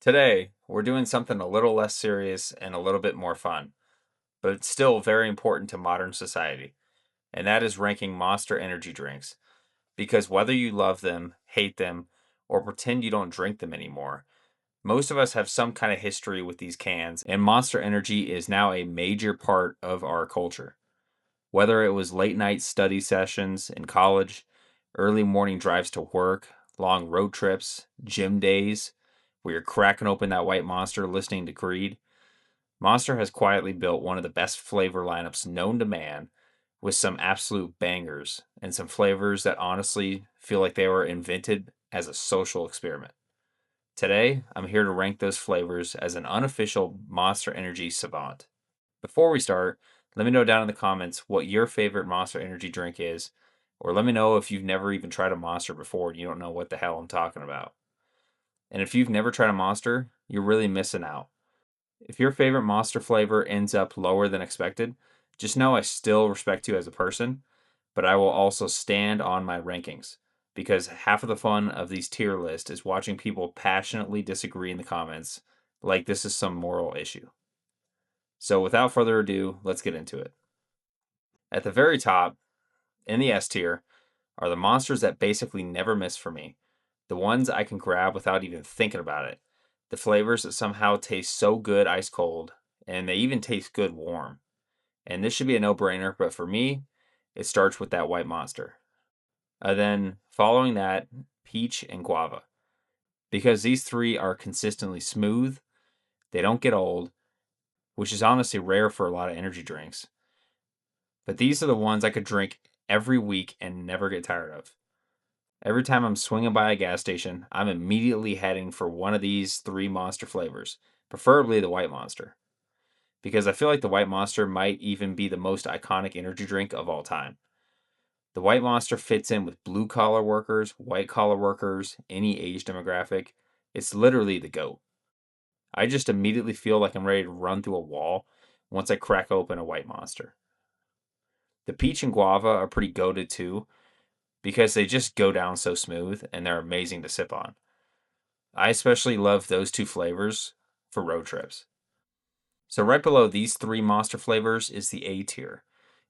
Today, we're doing something a little less serious and a little bit more fun, but it's still very important to modern society, and that is ranking Monster energy drinks. Because whether you love them, hate them, or pretend you don't drink them anymore, most of us have some kind of history with these cans, and Monster Energy is now a major part of our culture. Whether it was late night study sessions in college, early morning drives to work, long road trips, gym days, where you're cracking open that white Monster listening to Creed, Monster has quietly built one of the best flavor lineups known to man, with some absolute bangers and some flavors that honestly feel like they were invented as a social experiment. Today, I'm here to rank those flavors as an unofficial Monster Energy savant. Before we start, let me know down in the comments what your favorite Monster Energy drink is, or let me know if you've never even tried a Monster before and you don't know what the hell I'm talking about. And if you've never tried a Monster, you're really missing out. If your favorite Monster flavor ends up lower than expected, just know I still respect you as a person, but I will also stand on my rankings because half of the fun of these tier lists is watching people passionately disagree in the comments like this is some moral issue. So without further ado, let's get into it. At the very top, in the S tier, are the monsters that basically never miss for me. The ones I can grab without even thinking about it. The flavors that somehow taste so good ice cold, and they even taste good warm. And this should be a no brainer, but for me, it starts with that white monster. Then following that, peach and guava. Because these three are consistently smooth, they don't get old, which is honestly rare for a lot of energy drinks. But these are the ones I could drink every week and never get tired of. Every time I'm swinging by a gas station, I'm immediately heading for one of these three monster flavors, preferably the white monster. Because I feel like the white monster might even be the most iconic energy drink of all time. The white monster fits in with blue collar workers, white collar workers, any age demographic. It's literally the GOAT. I just immediately feel like I'm ready to run through a wall once I crack open a white monster. The peach and guava are pretty goated too, because they just go down so smooth and they're amazing to sip on. I especially love those two flavors for road trips. So right below these three monster flavors is the A tier.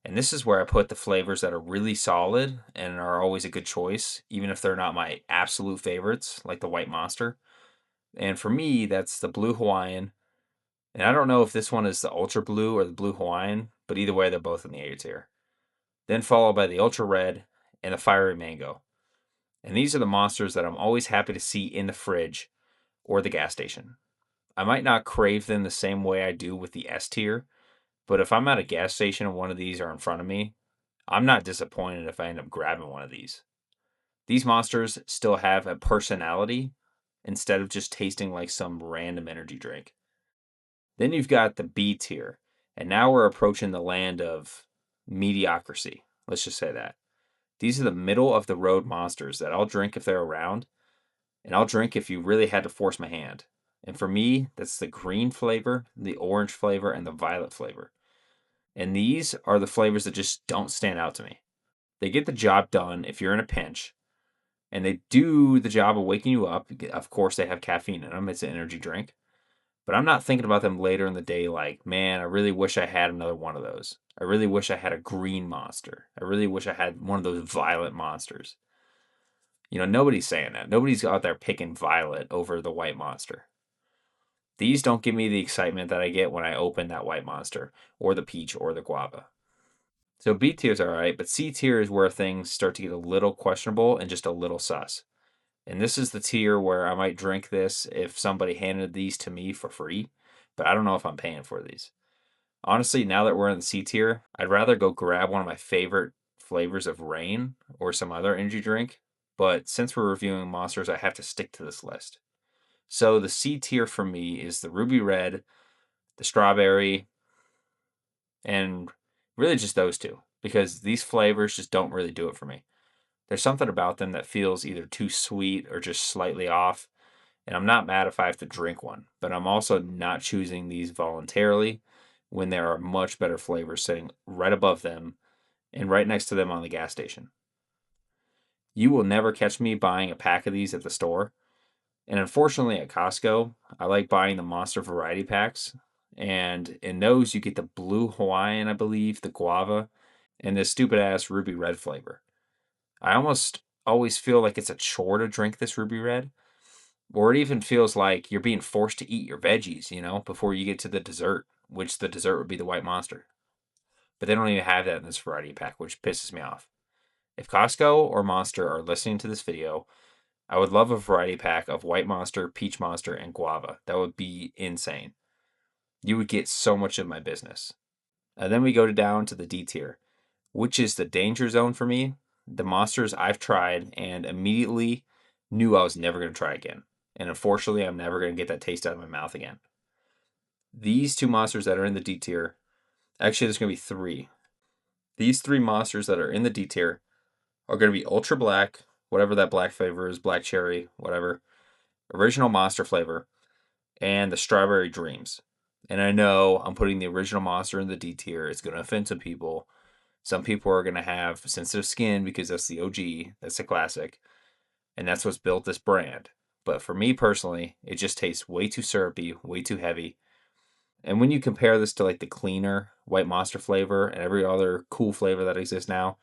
And this is where I put the flavors that are really solid and are always a good choice, even if they're not my absolute favorites, like the white monster. And for me, that's the blue Hawaiian. And I don't know if this one is the ultra blue or the blue Hawaiian, but either way, they're both in the A tier. Then followed by the ultra red and the fiery mango. And these are the monsters that I'm always happy to see in the fridge or the gas station. I might not crave them the same way I do with the S tier, but if I'm at a gas station and one of these are in front of me, I'm not disappointed if I end up grabbing one of these. These monsters still have a personality instead of just tasting like some random energy drink. Then you've got the B tier, and now we're approaching the land of mediocrity. Let's just say that. These are the middle of the road monsters that I'll drink if they're around, and I'll drink if you really had to force my hand. And for me, that's the green flavor, the orange flavor, and the violet flavor. And these are the flavors that just don't stand out to me. They get the job done if you're in a pinch, and they do the job of waking you up. Of course, they have caffeine in them, it's an energy drink. But I'm not thinking about them later in the day like, man, I really wish I had another one of those. I really wish I had a green monster. I really wish I had one of those violet monsters. Nobody's saying that. Nobody's out there picking violet over the white monster. These don't give me the excitement that I get when I open that white monster, or the peach, or the guava. So B tier is all right, but C tier is where things start to get a little questionable and just a little sus. And this is the tier where I might drink this if somebody handed these to me for free, but I don't know if I'm paying for these. Honestly, now that we're in the C tier, I'd rather go grab one of my favorite flavors of Rain or some other energy drink, but since we're reviewing monsters, I have to stick to this list. So the C tier for me is the ruby red, the strawberry, and really just those two, because these flavors just don't really do it for me. There's something about them that feels either too sweet or just slightly off, and I'm not mad if I have to drink one, but I'm also not choosing these voluntarily when there are much better flavors sitting right above them and right next to them on the gas station. You will never catch me buying a pack of these at the store, And unfortunately, at Costco, I like buying the Monster variety packs. And in those, you get the blue Hawaiian, I believe, the guava, and this stupid ass ruby red flavor. I almost always feel like it's a chore to drink this ruby red, or it even feels like you're being forced to eat your veggies, before you get to the dessert, which the dessert would be the white monster. But they don't even have that in this variety pack, which pisses me off. If Costco or Monster are listening to this video, I would love a variety pack of white monster, peach monster, and guava. That would be insane. You would get so much of my business. And then we go down to the D tier, which is the danger zone for me. The monsters I've tried and immediately knew I was never going to try again. And unfortunately, I'm never going to get that taste out of my mouth again. These two monsters that are in the D tier, actually, there's going to be three. These three monsters that are in the D tier are going to be Ultra Black, whatever that black flavor is, black cherry, whatever, original monster flavor, and the Strawberry Dreams. And I know I'm putting the original monster in the D tier. It's going to offend some people. Some people are going to have sensitive skin because that's the OG, that's the classic, and that's what's built this brand. But for me personally, it just tastes way too syrupy, way too heavy. And when you compare this to like the cleaner white monster flavor and every other cool flavor that exists now,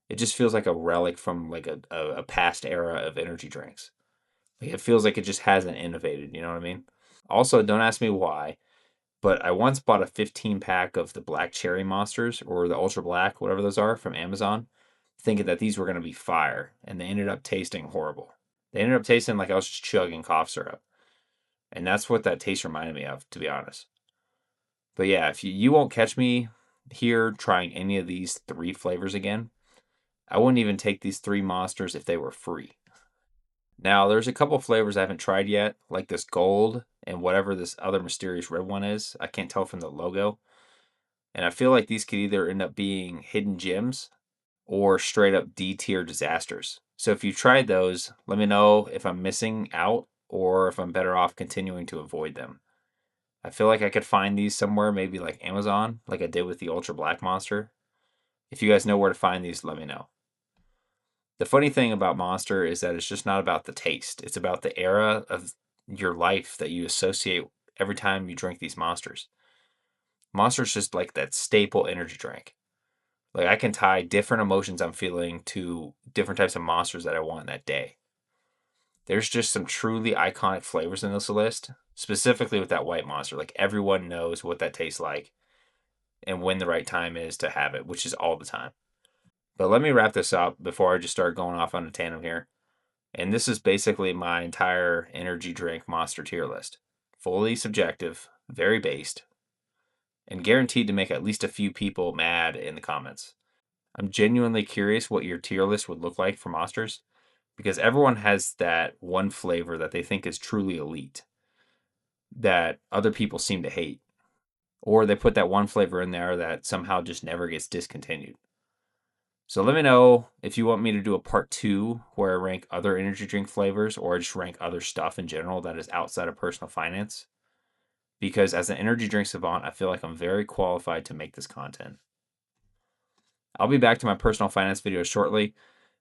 it just feels like a relic from like a past era of energy drinks. Like it feels like it just hasn't innovated, you know what I mean? Also, don't ask me why, but I once bought a 15 pack of the black cherry monsters or the ultra black, whatever those are, from Amazon, thinking that these were going to be fire, and they ended up tasting horrible. They ended up tasting like I was just chugging cough syrup. And that's what that taste reminded me of, to be honest. But yeah, if you won't catch me here trying any of these three flavors again, I wouldn't even take these three monsters if they were free. Now, there's a couple flavors I haven't tried yet, like this gold and whatever this other mysterious red one is. I can't tell from the logo. And I feel like these could either end up being hidden gems or straight up D tier disasters. So if you tried those, let me know if I'm missing out or if I'm better off continuing to avoid them. I feel like I could find these somewhere, maybe like Amazon, like I did with the Ultra Black Monster. If you guys know where to find these, let me know. The funny thing about Monster is that it's just not about the taste. It's about the era of your life that you associate every time you drink these monsters. Monster's just like that staple energy drink. Like I can tie different emotions I'm feeling to different types of monsters that I want that day. There's just some truly iconic flavors in this list, specifically with that white monster. Like everyone knows what that tastes like and when the right time is to have it, which is all the time. But let me wrap this up before I just start going off on a tandem here. And this is basically my entire energy drink monster tier list. Fully subjective, very based, and guaranteed to make at least a few people mad in the comments. I'm genuinely curious what your tier list would look like for monsters because everyone has that one flavor that they think is truly elite that other people seem to hate. Or they put that one flavor in there that somehow just never gets discontinued. So let me know if you want me to do a part two where I rank other energy drink flavors or just rank other stuff in general that is outside of personal finance. Because as an energy drink savant, I feel like I'm very qualified to make this content. I'll be back to my personal finance video shortly,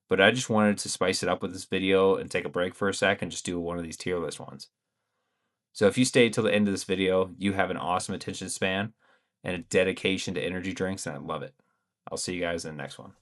but I just wanted to spice it up with this video and take a break for a sec and just do one of these tier list ones. So if you stayed till the end of this video, you have an awesome attention span and a dedication to energy drinks, and I love it. I'll see you guys in the next one.